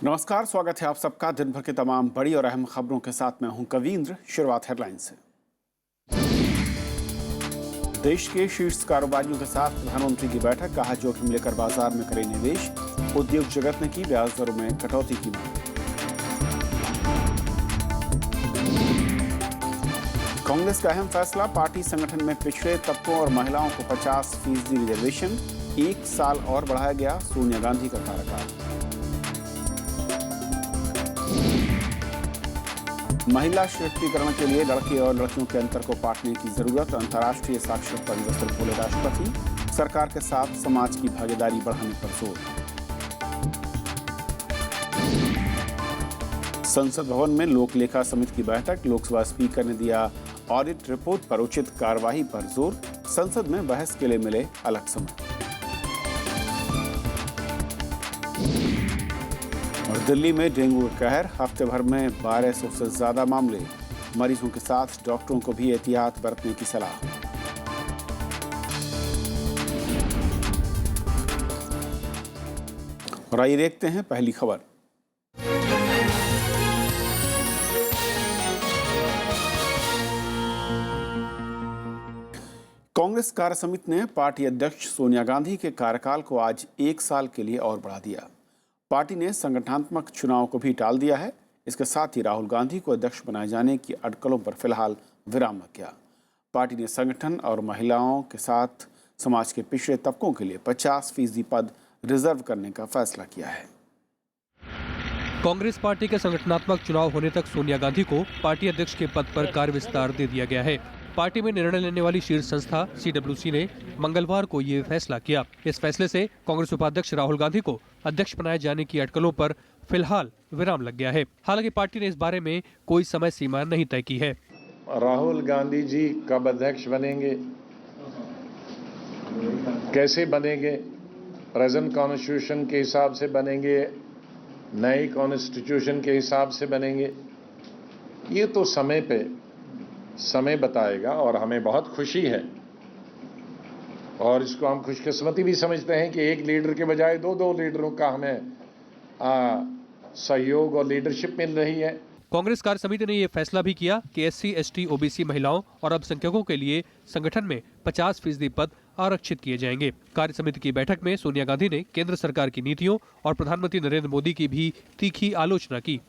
नमस्कार, स्वागत है आप सबका दिन भर के तमाम बड़ी और अहम खबरों के साथ मैं हूं कवींद्र। शुरुआत हेडलाइन से। देश के शीर्ष कारोबारियों के साथ प्रधानमंत्री की बैठक, कहा जोखिम लेकर बाजार में करे निवेश। उद्योग जगत ने की ब्याज दरों में कटौती की मांग। कांग्रेस का अहम फैसला, पार्टी संगठन में पिछड़े तबकों और महिलाओं को 50% रिजर्वेशन 1 साल और बढ़ाया गया। सोनिया गांधी का कार्यकाल। महिला सशक्तिकरण के लिए लड़के और लड़कियों के अंतर को पाटने की जरूरत, अंतर्राष्ट्रीय साक्षरता दिवस पर बोले राष्ट्रपति। सरकार के साथ समाज की भागीदारी बढ़ाने पर जोर। संसद भवन में लोक लेखा समिति की बैठक, लोकसभा स्पीकर ने दिया ऑडिट रिपोर्ट पर उचित कार्रवाई पर जोर। संसद में बहस के लिए मिले अलग समय। और दिल्ली में डेंगू का कहर, हफ्ते भर में 1200 से ज्यादा मामले। मरीजों के साथ डॉक्टरों को भी एहतियात बरतने की सलाह। और आइए देखते हैं पहली खबर। कांग्रेस कार्य समिति ने पार्टी अध्यक्ष सोनिया गांधी के कार्यकाल को आज 1 साल के लिए और बढ़ा दिया। पार्टी ने संगठनात्मक चुनाव को भी टाल दिया है। इसके साथ ही राहुल गांधी को अध्यक्ष बनाए जाने की अटकलों पर फिलहाल विराम रख गया। पार्टी ने संगठन और महिलाओं के साथ समाज के पिछड़े तबकों के लिए 50% पद रिजर्व करने का फैसला किया है। कांग्रेस पार्टी के संगठनात्मक चुनाव होने तक सोनिया गांधी को पार्टी अध्यक्ष के पद पर कार्य विस्तार दे दिया गया है। पार्टी में निर्णय लेने वाली शीर्ष संस्था CWC ने मंगलवार को ये फैसला किया। इस फैसले से कांग्रेस उपाध्यक्ष राहुल गांधी को अध्यक्ष बनाए जाने की अटकलों पर फिलहाल विराम लग गया है। हालांकि पार्टी ने इस बारे में कोई समय सीमा नहीं तय की है। राहुल गांधी जी कब अध्यक्ष बनेंगे, कैसे बनेंगे, प्रेजेंट कॉन्स्टिट्यूशन के हिसाब से बनेंगे, नई कॉन्स्टिट्यूशन के हिसाब से बनेंगे, ये तो समय बताएगा। और हमें बहुत खुशी है और इसको हम खुशकिस्मती भी समझते हैं कि एक लीडर के बजाय दो लीडरों का हमें सहयोग और लीडरशिप मिल रही है। कांग्रेस कार्य समिति ने यह फैसला भी किया कि SC, ST, OBC महिलाओं और अल्पसंख्यकों के लिए संगठन में 50% पद आरक्षित किए जाएंगे। कार्य समिति की बैठक में सोनिया गांधी ने केंद्र सरकार की नीतियों और प्रधानमंत्री नरेंद्र मोदी की भी तीखी आलोचना की।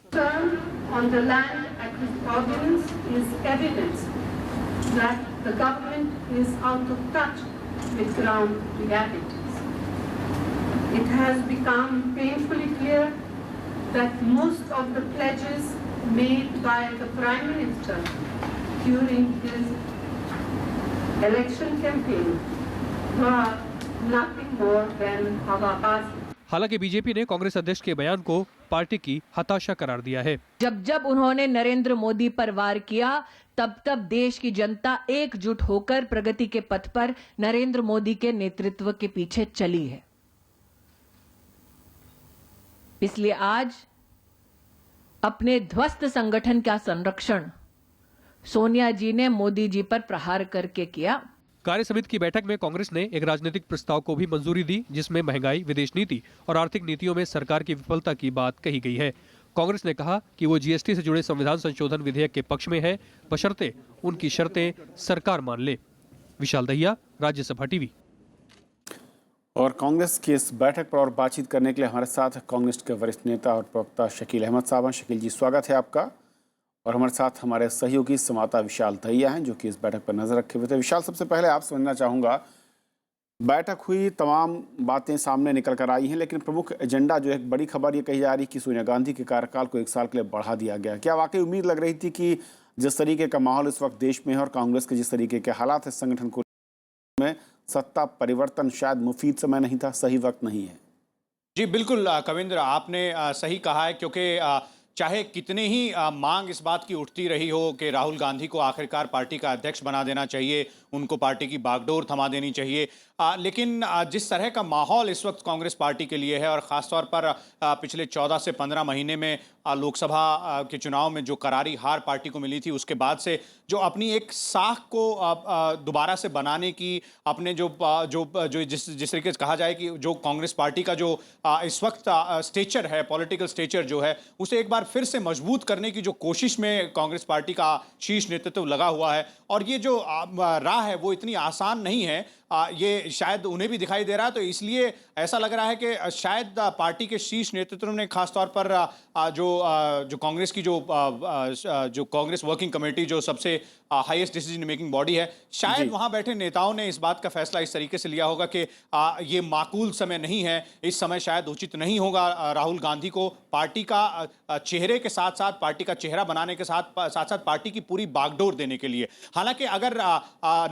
made by the Prime Minister during his election campaign were nothing more than havabazi. हालांकि बीजेपी ने कांग्रेस अध्यक्ष के बयान को पार्टी की हताशा करार दिया है। जब उन्होंने नरेंद्र मोदी पर वार किया, तब देश की जनता एकजुट होकर प्रगति के पथ पर नरेंद्र मोदी के नेतृत्व के पीछे चली है। इसलिए आज अपने ध्वस्त संगठन का संरक्षण सोनिया जी ने मोदी जी पर प्रहार करके किया। कार्य समिति की बैठक में कांग्रेस ने एक राजनीतिक प्रस्ताव को भी मंजूरी दी, जिसमें महंगाई, विदेश नीति और आर्थिक नीतियों में सरकार की विफलता की बात कही गई है। कांग्रेस ने कहा कि वो GST से जुड़े संविधान संशोधन विधेयक के पक्ष में है, बशर्ते उनकी शर्तें सरकार मान ले। विशाल दहिया, राज्यसभा टीवी। और कांग्रेस की इस बैठक पर और बातचीत करने के लिए हमारे साथ कांग्रेस के वरिष्ठ नेता और प्रवक्ता शकील अहमद साहब हैं। शकील जी, स्वागत है आपका। और हमारे साथ हमारे सहयोगी संवाददाता विशाल दहिया हैं, जो कि इस बैठक पर नजर रखे हुए थे। विशाल, सबसे पहले आप समझना चाहूँगा, बैठक हुई, तमाम बातें सामने निकल कर आई हैं, लेकिन प्रमुख एजेंडा जो एक बड़ी खबर ये कही जा रही कि सोनिया गांधी के कार्यकाल को 1 साल के लिए बढ़ा दिया गया। क्या वाकई उम्मीद लग रही थी कि जिस तरीके का माहौल इस वक्त देश में है और कांग्रेस के जिस तरीके के हालात है संगठन को में, सत्ता परिवर्तन शायद मुफीद समय नहीं था, सही वक्त नहीं है? जी बिल्कुल कविंद्र, आपने सही कहा है, क्योंकि चाहे कितनी ही मांग इस बात की उठती रही हो कि राहुल गांधी को आखिरकार पार्टी का अध्यक्ष बना देना चाहिए, उनको पार्टी की बागडोर थमा देनी चाहिए, लेकिन जिस तरह का माहौल इस वक्त कांग्रेस पार्टी के लिए है और ख़ासतौर पर पिछले 14 से 15 महीने में लोकसभा के चुनाव में जो करारी हार पार्टी को मिली थी, उसके बाद से जो अपनी एक साख को दोबारा से बनाने की, अपने जिस तरीके से कहा जाए कि जो कांग्रेस पार्टी का जो इस वक्त स्टेचर है, पॉलिटिकल स्टेचर जो है, उसे एक बार फिर से मजबूत करने की जो कोशिश में कांग्रेस पार्टी का शीर्ष नेतृत्व लगा हुआ है। और ये जो राह है वो इतनी आसान नहीं है, ये शायद उन्हें भी दिखाई दे रहा है। तो इसलिए ऐसा लग रहा है कि शायद पार्टी के शीर्ष नेतृत्व ने खासतौर पर जो कांग्रेस की जो कांग्रेस वर्किंग कमेटी, जो सबसे हाईएस्ट डिसीजन मेकिंग बॉडी है, शायद वहां बैठे नेताओं ने इस बात का फैसला इस तरीके से लिया होगा कि ये माकूल समय नहीं है, इस समय शायद उचित नहीं होगा राहुल गांधी को पार्टी का चेहरे के साथ साथ, पार्टी का चेहरा बनाने के साथ साथ पार्टी की पूरी बागडोर देने के लिए। हालांकि अगर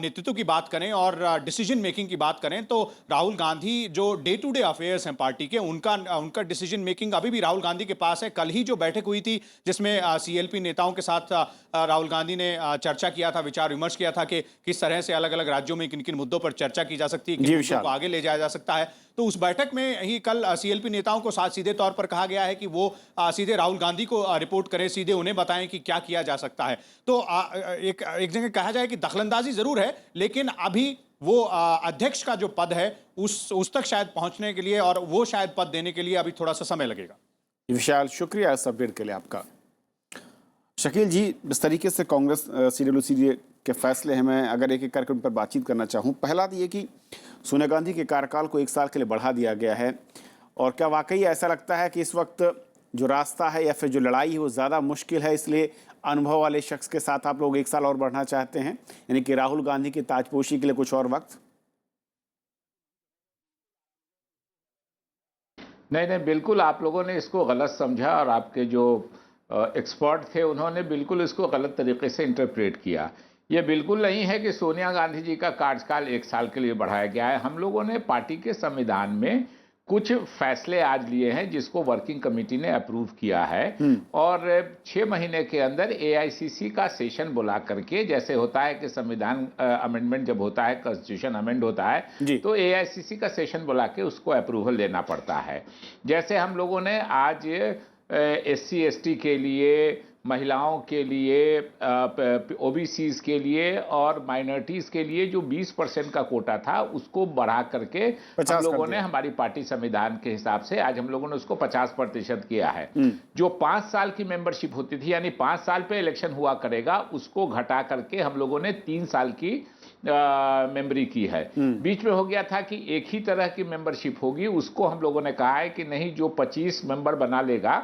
नेतृत्व की बात करें और डिसीजन मेकिंग की बात करें तो राहुल गांधी जो डे टू डे अफेयर्स हैं पार्टी के, उनका डिसीजन मेकिंग अभी भी राहुल गांधी के पास है। कल ही जो बैठक हुई थी जिसमें सीएलपी नेताओं के साथ राहुल गांधी ने चर्चा किया था, विचार विमर्श किया था कि किस तरह से अलग अलग राज्यों में किन किन मुद्दों पर चर्चा की जा सकती है, किन मुद्दों को आगे ले जाया जा सकता है। तो उस बैठक में ही कल सीएलपी नेताओं को सीधे तौर पर कहा गया है कि वो सीधे राहुल गांधी को रिपोर्ट करें, सीधे उन्हें बताएं कि क्या किया जा सकता है। तो एक जगह कहा जाए कि दखलंदाजी जरूर है, लेकिन अभी वो अध्यक्ष का जो पद है उस तक शायद पहुंचने के लिए, और वो शायद पद देने के लिए अभी थोड़ा सा समय लगेगा। विशाल, शुक्रिया इस अपडेट के लिए आपका। शकील जी, इस तरीके से कांग्रेस सीडब्ल्यूसी के फैसले हैं, मैं अगर एक एक करके उन पर बातचीत करना चाहूँ। पहला तो ये कि सोनिया गांधी के कार्यकाल को 1 साल के लिए बढ़ा दिया गया है, और क्या वाकई ऐसा लगता है कि इस वक्त जो रास्ता है या फिर जो लड़ाई है वो ज़्यादा मुश्किल है, इसलिए अनुभव वाले शख्स के साथ आप लोग 1 साल और बढ़ना चाहते हैं, यानी कि राहुल गांधी की ताजपोशी के लिए कुछ और वक्त? नहीं, बिल्कुल आप लोगों ने इसको गलत समझा, और आपके जो एक्सपर्ट थे उन्होंने बिल्कुल इसको गलत तरीके से इंटरप्रेट किया। ये बिल्कुल नहीं है कि सोनिया गांधी जी का कार्यकाल 1 साल के लिए बढ़ाया गया है। हम लोगों ने पार्टी के संविधान में कुछ फैसले आज लिए हैं जिसको वर्किंग कमेटी ने अप्रूव किया है, और 6 महीने के अंदर एआईसीसी का सेशन बुला करके, जैसे होता है कि संविधान अमेंडमेंट जब होता है, कॉन्स्टिट्यूशन अमेंड होता है, तो एआईसीसी का सेशन बुला के उसको अप्रूवल लेना पड़ता है। जैसे हम लोगों ने आज एससी एसटी के लिए, महिलाओं के लिए, ओबीसीज के लिए और माइनॉरिटीज़ के लिए जो 20% का कोटा था उसको बढ़ा करके हम लोगों ने, हमारी पार्टी संविधान के हिसाब से आज हम लोगों ने उसको 50% किया है। जो 5 साल की मेंबरशिप होती थी, यानी 5 साल पे इलेक्शन हुआ करेगा, उसको घटा करके हम लोगों ने 3 साल की मेंबरी की है। बीच में हो गया था कि एक ही तरह की मेंबरशिप होगी, उसको हम लोगों ने कहा है कि नहीं, जो 25 मेंबर बना लेगा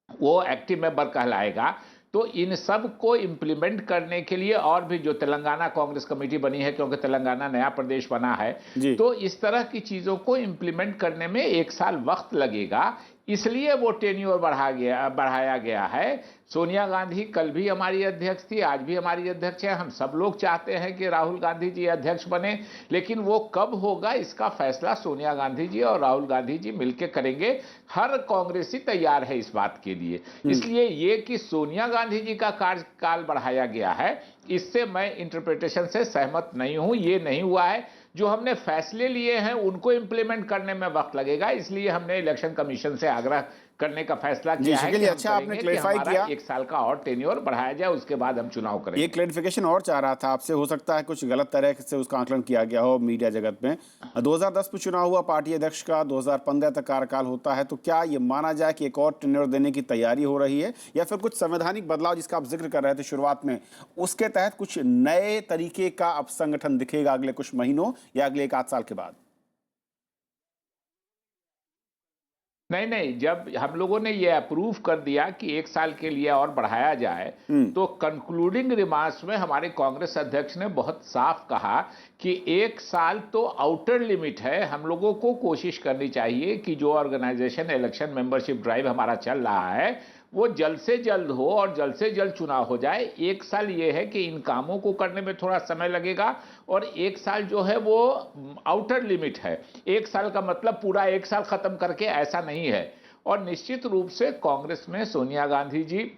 वो एक्टिव मेंबर कहलाएगा। तो इन सब को इम्प्लीमेंट करने के लिए, और भी जो तेलंगाना कांग्रेस कमेटी बनी है, क्योंकि तेलंगाना नया प्रदेश बना है, तो इस तरह की चीज़ों को इम्प्लीमेंट करने में 1 साल वक्त लगेगा, इसलिए वो टेन्योर बढ़ाया गया है। सोनिया गांधी कल भी हमारी अध्यक्ष थी, आज भी हमारी अध्यक्ष है। हम सब लोग चाहते हैं कि राहुल गांधी जी अध्यक्ष बने, लेकिन वो कब होगा इसका फैसला सोनिया गांधी जी और राहुल गांधी जी मिलकर करेंगे। हर कांग्रेसी तैयार है इस बात के लिए। इसलिए ये कि सोनिया गांधी जी का कार्यकाल बढ़ाया गया है, इससे मैं इंटरप्रिटेशन से सहमत नहीं हूं। ये नहीं हुआ है। जो हमने फैसले लिए हैं उनको इम्प्लीमेंट करने में वक्त लगेगा, इसलिए हमने इलेक्शन कमीशन से आग्रह करने का फैसला किया है कि अच्छा, आपने क्लैरिफाई किया 1 साल का और टेन्योर बढ़ाया जाए, उसके बाद हम चुनाव करेंगे। ये क्लैरिफिकेशन और चाह रहा था आपसे, हो सकता है कुछ गलत तरह से उसका आकलन किया गया हो मीडिया जगत में। 2010 में चुनाव हुआ पार्टी अध्यक्ष का, 2015 तक कार्यकाल होता है, तो क्या ये माना जाए कि एक और टेन्योर देने की तैयारी हो रही है, या फिर कुछ संवैधानिक बदलाव जिसका आप जिक्र कर रहे थे शुरुआत में, उसके तहत कुछ नए तरीके का अब संगठन दिखेगा अगले कुछ महीनों या अगले 1 आध साल के बाद? नहीं, जब हम लोगों ने ये अप्रूव कर दिया कि 1 साल के लिए और बढ़ाया जाए, तो कंक्लूडिंग रिमार्क्स में हमारे कांग्रेस अध्यक्ष ने बहुत साफ कहा कि 1 साल तो आउटर लिमिट है। हम लोगों को कोशिश करनी चाहिए कि जो ऑर्गेनाइजेशन इलेक्शन मेंबरशिप ड्राइव हमारा चल रहा है वो जल्द से जल्द हो और जल्द से जल्द चुनाव हो जाए। 1 साल ये है कि इन कामों को करने में थोड़ा समय लगेगा, और 1 साल जो है वो आउटर लिमिट है। 1 साल का मतलब पूरा 1 साल खत्म करके ऐसा नहीं है। और निश्चित रूप से कांग्रेस में सोनिया गांधी जी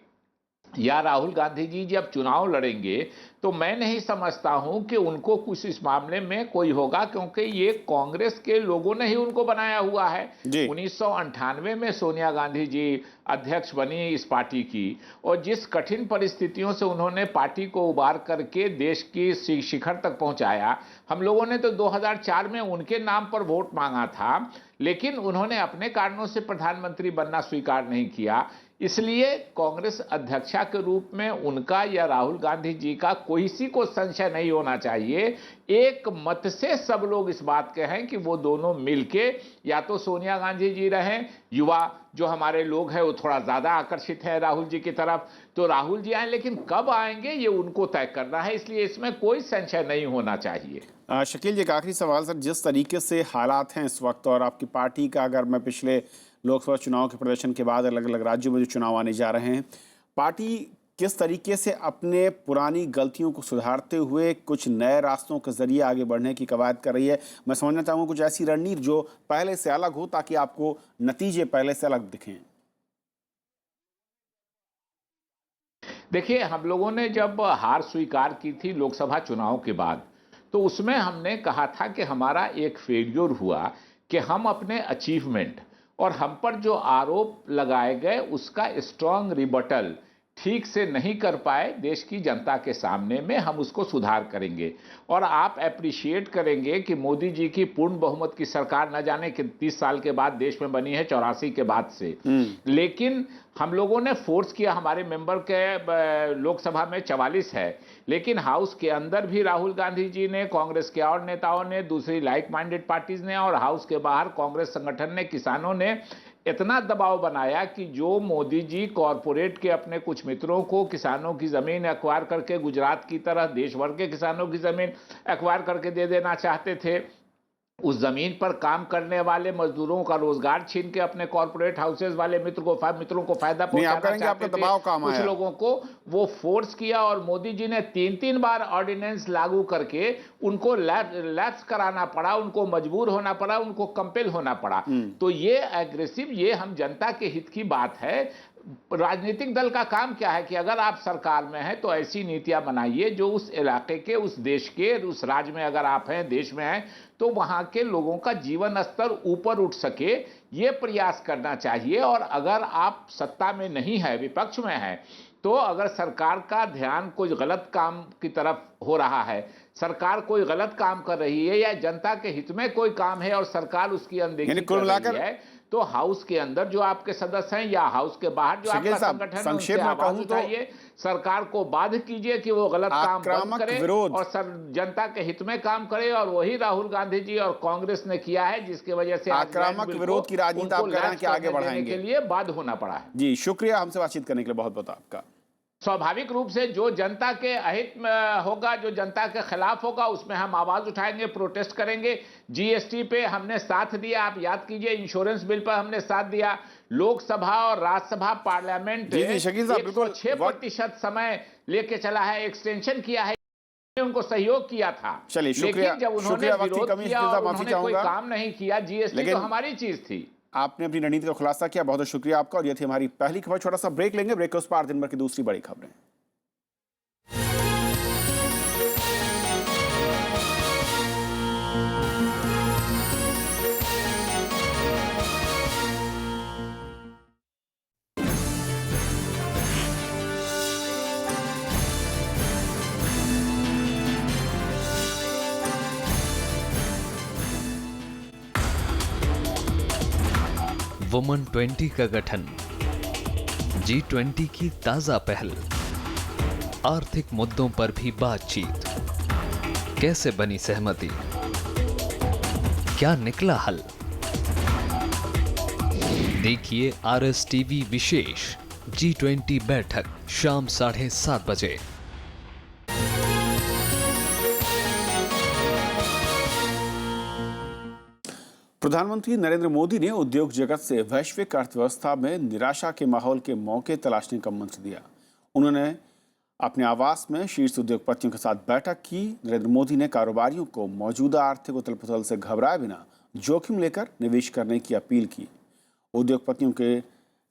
या राहुल गांधी जी जब चुनाव लड़ेंगे तो मैं नहीं समझता हूं कि उनको कुछ इस मामले में कोई होगा, क्योंकि ये कांग्रेस के लोगों ने ही उनको बनाया हुआ है। 1998 में सोनिया गांधी जी अध्यक्ष बनी इस पार्टी की, और जिस कठिन परिस्थितियों से उन्होंने पार्टी को उबार करके देश की शिखर तक पहुंचाया, हम लोगों ने तो 2004 में उनके नाम पर वोट मांगा था, लेकिन उन्होंने अपने कारणों से प्रधानमंत्री बनना स्वीकार नहीं किया। इसलिए कांग्रेस अध्यक्षा के रूप में उनका या राहुल गांधी जी का किसी को संशय नहीं होना चाहिए। एक मत से सब लोग इस बात के हैं कि वो दोनों मिलके या तो सोनिया गांधी जी रहें, युवा जो हमारे लोग हैं वो थोड़ा ज्यादा आकर्षित है राहुल जी की तरफ, तो राहुल जी आए, लेकिन कब आएंगे ये उनको तय करना है, इसलिए इसमें कोई संशय नहीं होना चाहिए। शकील जी, एक आखिरी सवाल सर, जिस तरीके से हालात हैं इस वक्त और आपकी पार्टी का, अगर मैं पिछले लोकसभा चुनाव के प्रदर्शन के बाद अलग अलग राज्यों में जो चुनाव आने जा रहे हैं, पार्टी किस तरीके से अपने पुरानी गलतियों को सुधारते हुए कुछ नए रास्तों के जरिए आगे बढ़ने की कवायद कर रही है? मैं समझना चाहूँगा कुछ ऐसी रणनीति जो पहले से अलग हो ताकि आपको नतीजे पहले से अलग दिखें। देखिए, हम लोगों ने जब हार स्वीकार की थी लोकसभा चुनाव के बाद, तो उसमें हमने कहा था कि हमारा एक फेल्योर हुआ कि हम अपने अचीवमेंट और हम पर जो आरोप लगाए गए उसका स्ट्रांग रिबटल ठीक से नहीं कर पाए देश की जनता के सामने में। हम उसको सुधार करेंगे और आप अप्रिशिएट करेंगे कि मोदी जी की पूर्ण बहुमत की सरकार न जाने कि 30 साल के बाद देश में बनी है, 84 के बाद से। लेकिन हम लोगों ने फोर्स किया, हमारे मेंबर के लोकसभा में 44 है, लेकिन हाउस के अंदर भी राहुल गांधी जी ने, कांग्रेस के और नेताओं ने, दूसरी लाइक माइंडेड पार्टीज ने, और हाउस के बाहर कांग्रेस संगठन ने, किसानों ने इतना दबाव बनाया कि जो मोदी जी कॉरपोरेट के अपने कुछ मित्रों को किसानों की जमीन एक्वायर करके गुजरात की तरह देश भर के किसानों की जमीन एक्वायर करके दे देना चाहते थे, उस जमीन पर काम करने वाले मजदूरों का रोजगार छीन के अपने कॉर्पोरेट हाउसेज वाले मित्रों को फायदा पहुंचाना चाहते थे, कुछ लोगों को वो फोर्स किया और मोदी जी ने 3 बार ऑर्डिनेंस लागू करके उनको लैप्स कराना पड़ा, उनको मजबूर होना पड़ा, उनको कंपेल होना पड़ा। तो ये एग्रेसिव, ये हम जनता के हित की बात है। राजनीतिक दल का काम क्या है कि अगर आप सरकार में हैं तो ऐसी नीतियां बनाइए जो उस इलाके के, उस देश के, उस राज्य में अगर आप हैं, देश में हैं, तो वहां के लोगों का जीवन स्तर ऊपर उठ सके, ये प्रयास करना चाहिए। और अगर आप सत्ता में नहीं है, विपक्ष में है, तो अगर सरकार का ध्यान कोई गलत काम की तरफ हो रहा है, सरकार कोई गलत काम कर रही है या जनता के हित में कोई काम है और सरकार उसकी अनदेखी कर रही है, तो हाउस के अंदर जो आपके सदस्य हैं या हाउस के बाहर जो आपका संगठन है, उनसे आवाज उठाइए, सरकार को बाध्य कीजिए कि वो गलत काम बंद करे और जनता के हित में काम करे। और वही राहुल गांधी जी और कांग्रेस ने किया है, जिसकी वजह से आक्रामक विरोध की राजनीति आप कह रहे हैं कि आगे बढ़ाएंगे के लिए बाध्य होना पड़ा है। जी शुक्रिया हमसे बातचीत करने के लिए, बहुत बहुत आपका। स्वाभाविक रूप से जो जनता के अहित में होगा, जो जनता के खिलाफ होगा, उसमें हम आवाज उठाएंगे, प्रोटेस्ट करेंगे। जीएसटी पे हमने साथ दिया, आप याद कीजिए, इंश्योरेंस बिल पर हमने साथ दिया। लोकसभा और राज्यसभा पार्लियामेंट 106% समय लेके चला है, एक्सटेंशन किया है, उनको सहयोग किया था। चलिए शुक्रिया, लेकिन जब उन्होंने विरोध किया और उन्होंने कोई काम नहीं किया, जीएसटी तो हमारी चीज थी। आपने अपनी रणनीति का खुलासा किया, बहुत बहुत शुक्रिया आपका। और ये थी हमारी पहली खबर। छोटा सा ब्रेक लेंगे, ब्रेक के उस पार दिन भर की दूसरी बड़ी खबरें। वुमन 20 का गठन, G20 की ताजा पहल, आर्थिक मुद्दों पर भी बातचीत, कैसे बनी सहमति, क्या निकला हल। देखिए RS TV विशेष G20 बैठक शाम 7:30 बजे। प्रधानमंत्री नरेंद्र मोदी ने उद्योग जगत से वैश्विक अर्थव्यवस्था में निराशा के माहौल के मौके तलाशने का मंत्र दिया। उन्होंने अपने आवास में शीर्ष उद्योगपतियों के साथ बैठक की। नरेंद्र मोदी ने कारोबारियों को मौजूदा आर्थिक उथल पुथल से घबराए बिना जोखिम लेकर निवेश करने की अपील की। उद्योगपतियों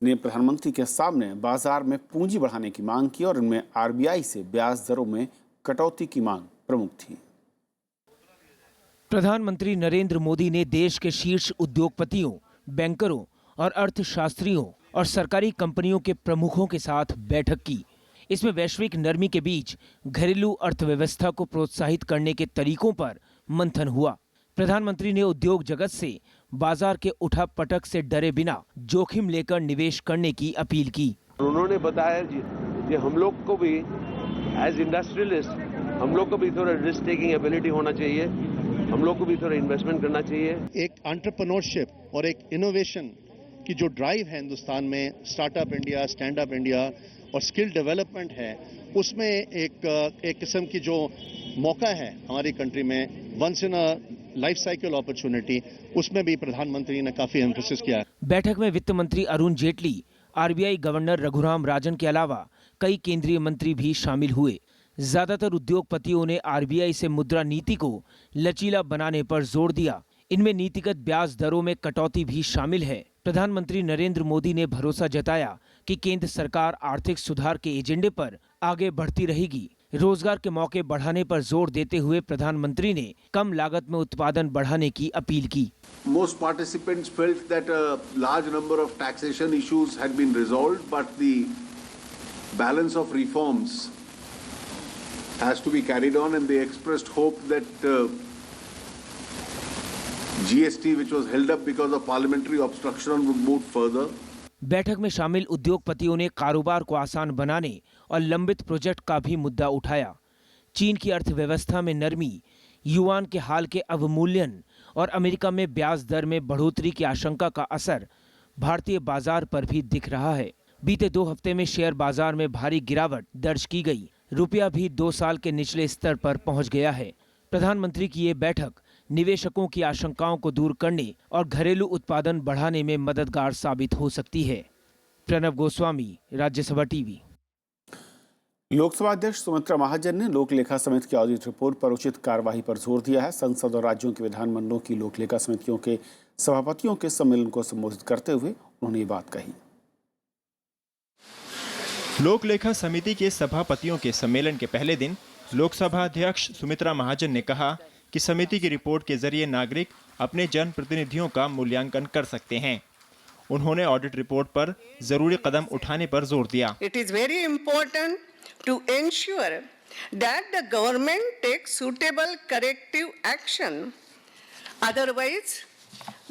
ने प्रधानमंत्री के सामने बाजार में पूंजी बढ़ाने की मांग की और इनमें आरबीआई से ब्याज दरों में कटौती की मांग प्रमुख थी। प्रधानमंत्री नरेंद्र मोदी ने देश के शीर्ष उद्योगपतियों, बैंकरों और अर्थशास्त्रियों और सरकारी कंपनियों के प्रमुखों के साथ बैठक की। इसमें वैश्विक नरमी के बीच घरेलू अर्थव्यवस्था को प्रोत्साहित करने के तरीकों पर मंथन हुआ। प्रधानमंत्री ने उद्योग जगत से बाजार के उठापटक से डरे बिना जोखिम लेकर निवेश करने की अपील की। उन्होंने बताया कि हम लोग को भी एज इंडस्ट्रियलिस्ट हम लोग को भी थोड़ा रिस्क टेकिंग एबिलिटी होना चाहिए, हम लोग को भी थोड़ा इन्वेस्टमेंट करना चाहिए। एक एंटरप्रेन्योरशिप और एक इनोवेशन की जो ड्राइव है हिंदुस्तान में, startup India, stand up India और स्किल डेवलपमेंट है, उसमें एक किस्म की जो मौका है हमारी कंट्री में, once in a life cycle opportunity, उसमें भी प्रधानमंत्री ने काफी एम्फेसिस किया है। बैठक में वित्त मंत्री अरुण जेटली, आरबीआई गवर्नर रघुराम राजन के अलावा कई केंद्रीय मंत्री भी शामिल हुए। ज्यादातर उद्योगपतियों ने आरबीआई से मुद्रा नीति को लचीला बनाने पर जोर दिया। इनमें नीतिगत ब्याज दरों में कटौती भी शामिल है। प्रधानमंत्री नरेंद्र मोदी ने भरोसा जताया कि केंद्र सरकार आर्थिक सुधार के एजेंडे पर आगे बढ़ती रहेगी। रोजगार के मौके बढ़ाने पर जोर देते हुए प्रधानमंत्री ने कम लागत में उत्पादन बढ़ाने की अपील की। Most participants felt that a large number of taxation issues had been resolved, but the balance of reforms has to be carried on, and they expressed hope that GST, which was held up because of parliamentary obstruction, would move further. बैठक में शामिल उद्योगपतियों ने कारोबार को आसान बनाने और लंबित प्रोजेक्ट का भी मुद्दा उठाया। चीन की अर्थव्यवस्था में नरमी, युआन के हाल के अवमूल्यन और अमेरिका में ब्याज दर में बढ़ोतरी की आशंका का असर भारतीय बाजार पर भी दिख रहा है। बीते 2 हफ्ते में शेयर बाजार में भारी गिरावट दर्ज की गई। रुपया भी 2 साल के निचले स्तर पर पहुंच गया है। प्रधानमंत्री की ये बैठक निवेशकों की आशंकाओं को दूर करने और घरेलू उत्पादन बढ़ाने में मददगार साबित हो सकती है। प्रणव गोस्वामी, राज्यसभा टीवी। लोकसभा अध्यक्ष सुमित्रा महाजन ने लोक लेखा समिति की ऑडिट रिपोर्ट पर उचित कार्यवाही पर जोर दिया है। संसद और राज्यों के विधानमंडलों की लोक लेखा समितियों के सभापतियों के सम्मेलन को संबोधित करते हुए उन्होंने ये बात कही। लोक लेखा समिति के सभापतियों के सम्मेलन के पहले दिन लोकसभा अध्यक्ष सुमित्रा महाजन ने कहा कि समिति की रिपोर्ट के जरिए नागरिक अपने जनप्रतिनिधियों का मूल्यांकन कर सकते हैं। उन्होंने ऑडिट रिपोर्ट पर जरूरी कदम उठाने पर जोर दिया। It is very important to ensure that the government takes suitable corrective action. Otherwise,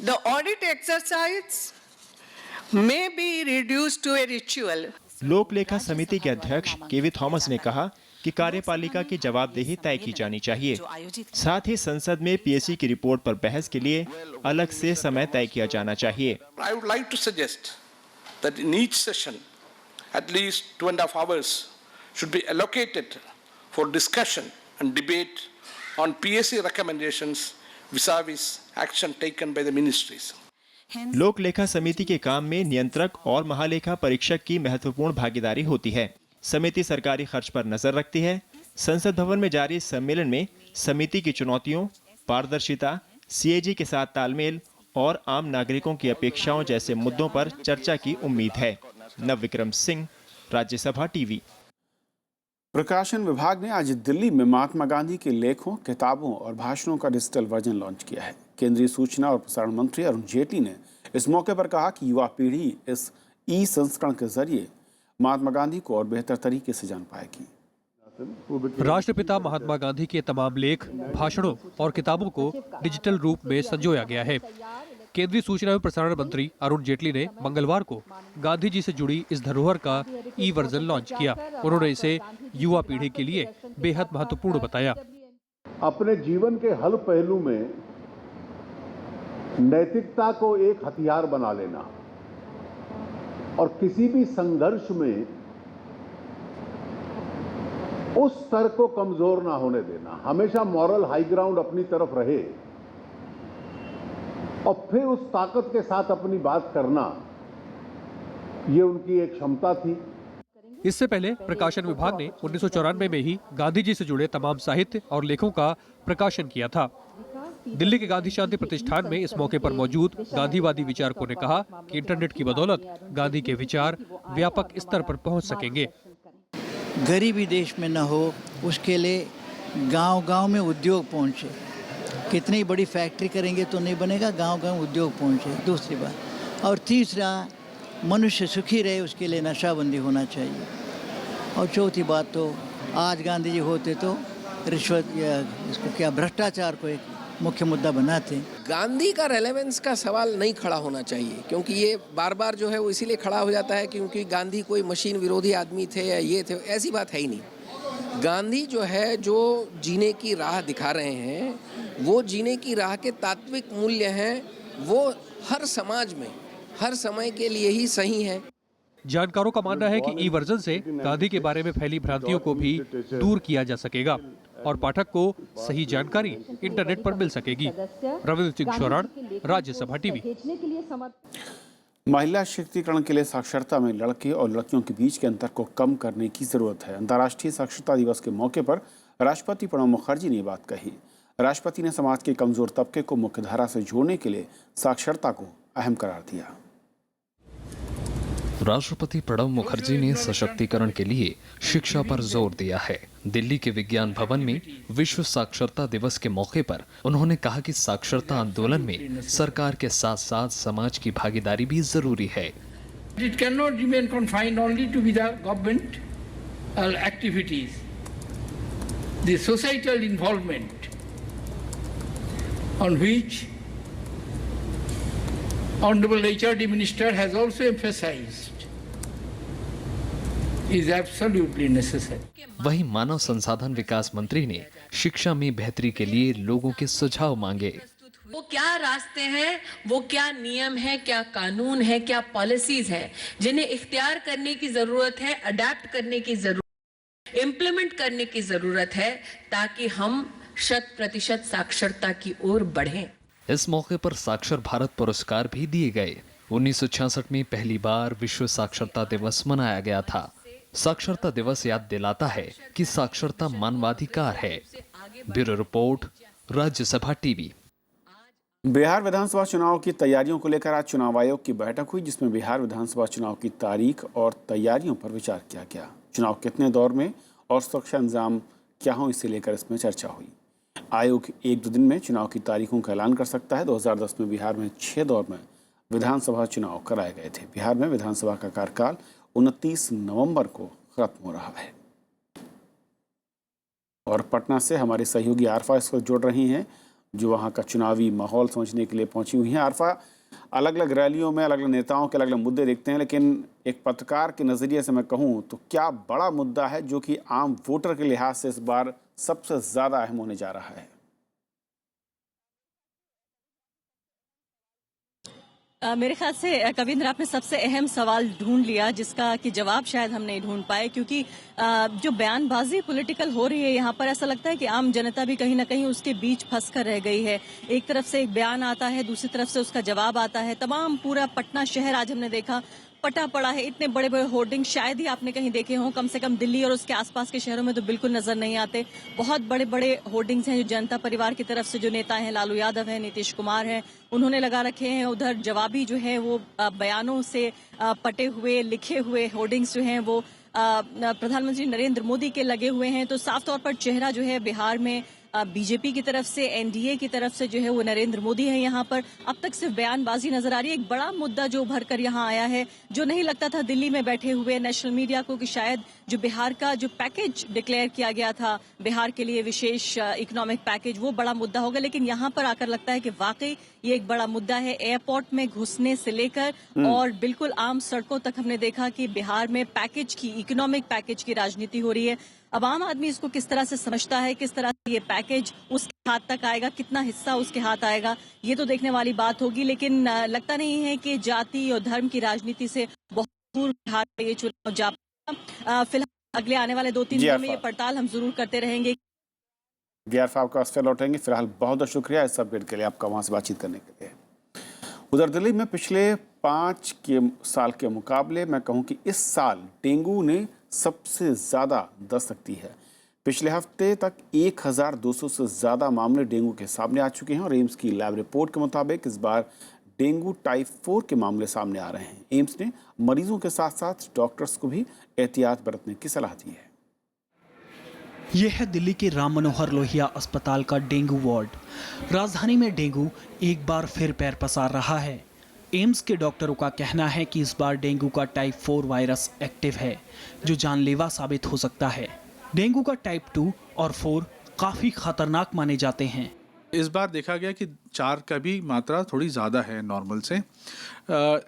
the audit exercise may be reduced to a ritual. लोक लेखा समिति के अध्यक्ष केवी थॉमस ने कहा कि कार्यपालिका की जवाबदेही तय की जानी चाहिए। साथ ही संसद में पीएससी की रिपोर्ट पर बहस के लिए अलग से समय तय किया जाना चाहिए। I would like to suggest that in each session at least 2.5 hours should be allocated for discussion and debate on PSC recommendations vis-a-vis action taken by the ministries. लोक लेखा समिति के काम में नियंत्रक और महालेखा परीक्षक की महत्वपूर्ण भागीदारी होती है। समिति सरकारी खर्च पर नजर रखती है। संसद भवन में जारी सम्मेलन में समिति की चुनौतियों, पारदर्शिता, सीएजी के साथ तालमेल और आम नागरिकों की अपेक्षाओं जैसे मुद्दों पर चर्चा की उम्मीद है। नवविक्रम सिंह, राज्यसभा टीवी। प्रकाशन विभाग ने आज दिल्ली में महात्मा गांधी के लेखों, किताबों और भाषणों का डिजिटल वर्जन लॉन्च किया है। केंद्रीय सूचना और प्रसारण मंत्री अरुण जेटली ने इस मौके पर कहा कि युवा पीढ़ी इस ई संस्करण के जरिए महात्मा गांधी को और बेहतर तरीके से जान पाएगी। राष्ट्रपिता महात्मा गांधी के तमाम लेख, भाषणों और किताबों को डिजिटल रूप में संजोया गया है। केंद्रीय सूचना एवं प्रसारण मंत्री अरुण जेटली ने मंगलवार को गांधी जी से जुड़ी इस धरोहर का ई वर्जन लॉन्च किया। उन्होंने इसे युवा पीढ़ी के लिए बेहद महत्वपूर्ण बताया। अपने जीवन के हर पहलू में नैतिकता को एक हथियार बना लेना और किसी भी संघर्ष में उस स्तर को कमजोर ना होने देना, हमेशा मॉरल हाई ग्राउंड अपनी तरफ रहे और फिर उस ताकत के साथ अपनी बात करना, ये उनकी एक क्षमता थी। इससे पहले प्रकाशन विभाग ने 1994 में ही गांधी जी से जुड़े तमाम साहित्य और लेखों का प्रकाशन किया था। दिल्ली के गांधी शांति प्रतिष्ठान में इस मौके पर मौजूद गांधीवादी विचारकों ने कहा कि इंटरनेट की बदौलत गांधी के विचार व्यापक स्तर पर पहुंच सकेंगे। गरीबी देश में न हो, उसके लिए गांव-गांव में उद्योग पहुंचे। कितनी बड़ी फैक्ट्री करेंगे तो नहीं बनेगा, गांव-गांव उद्योग पहुंचे। दूसरी बात, और तीसरा, मनुष्य सुखी रहे उसके लिए नशाबंदी होना चाहिए। और चौथी बात, तो आज गांधी जी होते तो रिश्वत या इसको क्या भ्रष्टाचार को एक मुख्य मुद्दा बनाते। गांधी का रेलेवेंस का सवाल नहीं खड़ा होना चाहिए, क्योंकि ये बार बार जो है वो इसीलिए खड़ा हो जाता है क्योंकि गांधी कोई मशीन विरोधी आदमी थे या ये थे, ऐसी बात है ही नहीं। गांधी जो है, जो जीने की राह दिखा रहे हैं, वो जीने की राह के तात्विक मूल्य हैं, वो हर समाज में हर समय के लिए ही सही है। जानकारों का मानना है कि ई वर्जन से गांधी के बारे में फैली भ्रांतियों को भी दूर किया जा सकेगा और पाठक को सही जानकारी इंटरनेट पर मिल सकेगी। रविंद्र सिंह शोराण, राज्यसभा टीवी। महिला शक्तिकरण के लिए साक्षरता में लड़के और लड़कियों के बीच के अंतर को कम करने की जरूरत है। अंतर्राष्ट्रीय साक्षरता दिवस के मौके पर राष्ट्रपति प्रणब मुखर्जी ने ये बात कही। राष्ट्रपति ने समाज के कमजोर तबके को मुख्यधारा से जोड़ने के लिए साक्षरता को अहम करार दिया। राष्ट्रपति प्रणब मुखर्जी ने सशक्तिकरण के लिए शिक्षा पर जोर दिया है। दिल्ली के विज्ञान भवन में विश्व साक्षरता दिवस के मौके पर उन्होंने कहा कि साक्षरता आंदोलन में सरकार के साथ साथ समाज की भागीदारी भी जरूरी है। It cannot remain confined only to the government activities. The societal involvement on which Honorable HRD Minister has also emphasized is absolutely necessary. वहीं मानव संसाधन विकास मंत्री ने शिक्षा में बेहतरी के लिए लोगों के सुझाव मांगे। वो क्या रास्ते हैं, वो क्या नियम है, क्या कानून है, क्या पॉलिसीज है जिन्हें इख्तियार करने की जरूरत है, अडेप्ट करने की जरूरत, इम्प्लीमेंट करने की जरूरत है, ताकि हम 100% साक्षरता की ओर बढ़ें। इस मौके पर साक्षर भारत पुरस्कार भी दिए गए। 1966 में पहली बार विश्व साक्षरता दिवस मनाया गया था। साक्षरता दिवस याद दिलाता है कि साक्षरता मानवाधिकार है। Bureau report, Rajya Sabha TV. Bihar विधानसभा चुनाव की तैयारियों को लेकर आज चुनाव आयोग की बैठक हुई, जिसमें बिहार विधानसभा चुनाव की तारीख और तैयारियों पर विचार किया गया। चुनाव कितने दौर में और सुरक्षा इंतजाम क्या हो, इसे लेकर इसमें चर्चा हुई। आयोग 1-2 दिन में चुनाव की तारीखों का ऐलान कर सकता है। 2010 में बिहार में 6 दौर में विधानसभा चुनाव कराए गए थे। बिहार में विधानसभा का कार्यकाल 29 नवंबर को खत्म हो रहा है। और पटना से हमारे सहयोगी आरफा इसको जोड़ रही हैं, जो वहाँ का चुनावी माहौल समझने के लिए पहुंची हुई हैं। आरफा, अलग अलग रैलियों में अलग अलग नेताओं के अलग अलग मुद्दे देखते हैं, लेकिन एक पत्रकार के नज़रिए से मैं कहूँ तो क्या बड़ा मुद्दा है जो कि आम वोटर के लिहाज से इस बार सबसे ज़्यादा अहम होने जा रहा है? मेरे ख्याल से कविंद्र, आपने सबसे अहम सवाल ढूंढ लिया, जिसका कि जवाब शायद हम नहीं ढूंढ पाए, क्योंकि जो बयानबाजी पॉलिटिकल हो रही है यहाँ पर, ऐसा लगता है कि आम जनता भी कहीं ना कहीं उसके बीच फंस कर रह गई है। एक तरफ से एक बयान आता है, दूसरी तरफ से उसका जवाब आता है। तमाम पूरा पटना शहर आज हमने देखा पटा पड़ा है। इतने बड़े बड़े होर्डिंग शायद ही आपने कहीं देखे हों, कम से कम दिल्ली और उसके आसपास के शहरों में तो बिल्कुल नजर नहीं आते। बहुत बड़े बड़े होर्डिंग्स हैं जो जनता परिवार की तरफ से जो नेता हैं, लालू यादव हैं, नीतीश कुमार हैं, उन्होंने लगा रखे हैं। उधर जवाबी जो है वो बयानों से पटे हुए लिखे हुए होर्डिंग्स जो हैं वो प्रधानमंत्री नरेंद्र मोदी के लगे हुए हैं। तो साफ तौर पर चेहरा जो है बिहार में बीजेपी की तरफ से, एनडीए की तरफ से जो है वो नरेंद्र मोदी है। यहाँ पर अब तक सिर्फ बयानबाजी नजर आ रही है। एक बड़ा मुद्दा जो उभर कर यहाँ आया है, जो नहीं लगता था दिल्ली में बैठे हुए नेशनल मीडिया को कि शायद जो बिहार का जो पैकेज डिक्लेयर किया गया था, बिहार के लिए विशेष इकोनॉमिक पैकेज, वो बड़ा मुद्दा होगा। लेकिन यहाँ पर आकर लगता है कि वाकई ये एक बड़ा मुद्दा है। एयरपोर्ट में घुसने से लेकर और बिल्कुल आम सड़कों तक हमने देखा कि बिहार में पैकेज की, इकोनॉमिक पैकेज की राजनीति हो रही है। अब आम आदमी इसको किस तरह से समझता है, किस तरह से ये पैकेज उसके हाथ तक आएगा, कितना हिस्सा उसके हाथ आएगा, ये तो देखने वाली बात होगी। लेकिन लगता नहीं है कि जाति और धर्म की राजनीति से बहुत दूर बिहार में ये चुनाव जा पाएगा। फिलहाल अगले आने वाले 2-3 दिनों में ये पड़ताल हम जरूर करते रहेंगे। गियारफा, आपका पास लौटेंगे। फिलहाल बहुत बहुत शुक्रिया इस अपडेट के लिए, आपका वहाँ से बातचीत करने के लिए। उधर दिल्ली में पिछले 5 साल के मुकाबले मैं कहूँ कि इस साल डेंगू ने सबसे ज़्यादा दस्तक दी है। पिछले हफ्ते तक 1200 से ज़्यादा मामले डेंगू के सामने आ चुके हैं और एम्स की लैब रिपोर्ट के मुताबिक इस बार डेंगू टाइप 4 के मामले सामने आ रहे हैं। एम्स ने मरीजों के साथ साथ डॉक्टर्स को भी एहतियात बरतने की सलाह दी है। यह है दिल्ली के राम मनोहर लोहिया अस्पताल का डेंगू वार्ड। राजधानी में डेंगू एक बार फिर पैर पसार रहा है। एम्स के डॉक्टरों का कहना है कि इस बार डेंगू का टाइप 4 वायरस एक्टिव है, जो जानलेवा साबित हो सकता है। डेंगू का टाइप 2 और 4 काफ़ी खतरनाक माने जाते हैं। इस बार देखा गया कि 4 का भी मात्रा थोड़ी ज़्यादा है नॉर्मल से।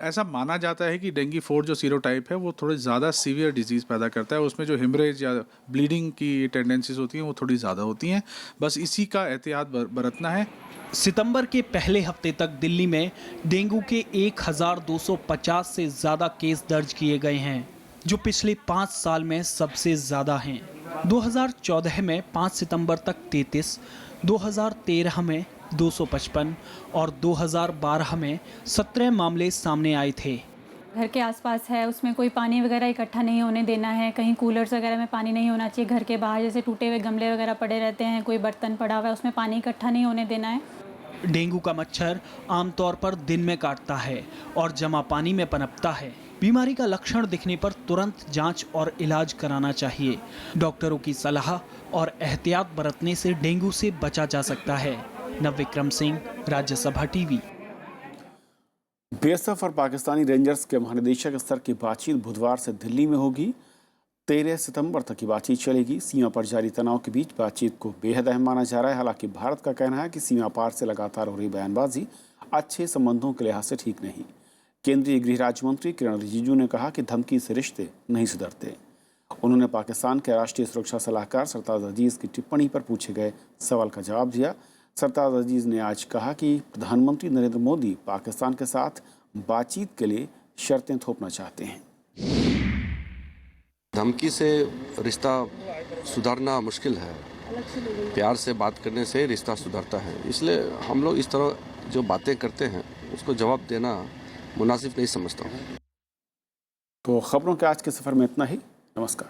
ऐसा माना जाता है कि डेंगू 4 जो सीरो टाइप है वो थोड़ी ज़्यादा सीवियर डिजीज़ पैदा करता है। उसमें जो हेमरेज या ब्लीडिंग की टेंडेंसीज होती हैं वो थोड़ी ज़्यादा होती हैं। बस इसी का एहतियात बरतना है। सितंबर के पहले हफ्ते तक दिल्ली में डेंगू के 1250 से ज़्यादा केस दर्ज किए गए हैं, जो पिछले 5 साल में सबसे ज़्यादा हैं। 2014 में 5 सितंबर तक 33, 2013 में 255 और 2012 में 17 मामले सामने आए थे। घर के आसपास है, उसमें कोई पानी वगैरह इकट्ठा नहीं होने देना है। कहीं कूलर्स वगैरह में पानी नहीं होना चाहिए। घर के बाहर जैसे टूटे हुए गमले वगैरह पड़े रहते हैं, कोई बर्तन पड़ा हुआ है, उसमें पानी इकट्ठा नहीं होने देना है। डेंगू का मच्छर आमतौर पर दिन में काटता है और जमा पानी में पनपता है। बीमारी का लक्षण दिखने पर तुरंत जांच और इलाज कराना चाहिए। डॉक्टरों की सलाह और एहतियात बरतने से डेंगू से बचा जा सकता है। नवविक्रम सिंह, राज्यसभा टीवी। बीएसएफ और पाकिस्तानी रेंजर्स के महानिदेशक स्तर की बातचीत बुधवार से दिल्ली में होगी। 13 सितंबर तक की बातचीत चलेगी। सीमा पर जारी तनाव के बीच बातचीत को बेहद अहम माना जा रहा है। हालांकि भारत का कहना है कि सीमा पार से लगातार हो रही बयानबाजी अच्छे संबंधों के लिहाज से ठीक नहीं। केंद्रीय गृह राज्य मंत्री किरण रिजिजू ने कहा कि धमकी से रिश्ते नहीं सुधरते। उन्होंने पाकिस्तान के राष्ट्रीय सुरक्षा सलाहकार सरताज अजीज की टिप्पणी पर पूछे गए सवाल का जवाब दिया। सरताज अजीज ने आज कहा कि प्रधानमंत्री नरेंद्र मोदी पाकिस्तान के साथ बातचीत के लिए शर्तें थोपना चाहते हैं। धमकी से रिश्ता सुधारना मुश्किल है। प्यार से बात करने से रिश्ता सुधरता है। इसलिए हम लोग इस तरह जो बातें करते हैं उसको जवाब देना मुनासिब नहीं समझता हूँ। तो खबरों के आज के सफर में इतना ही। नमस्कार।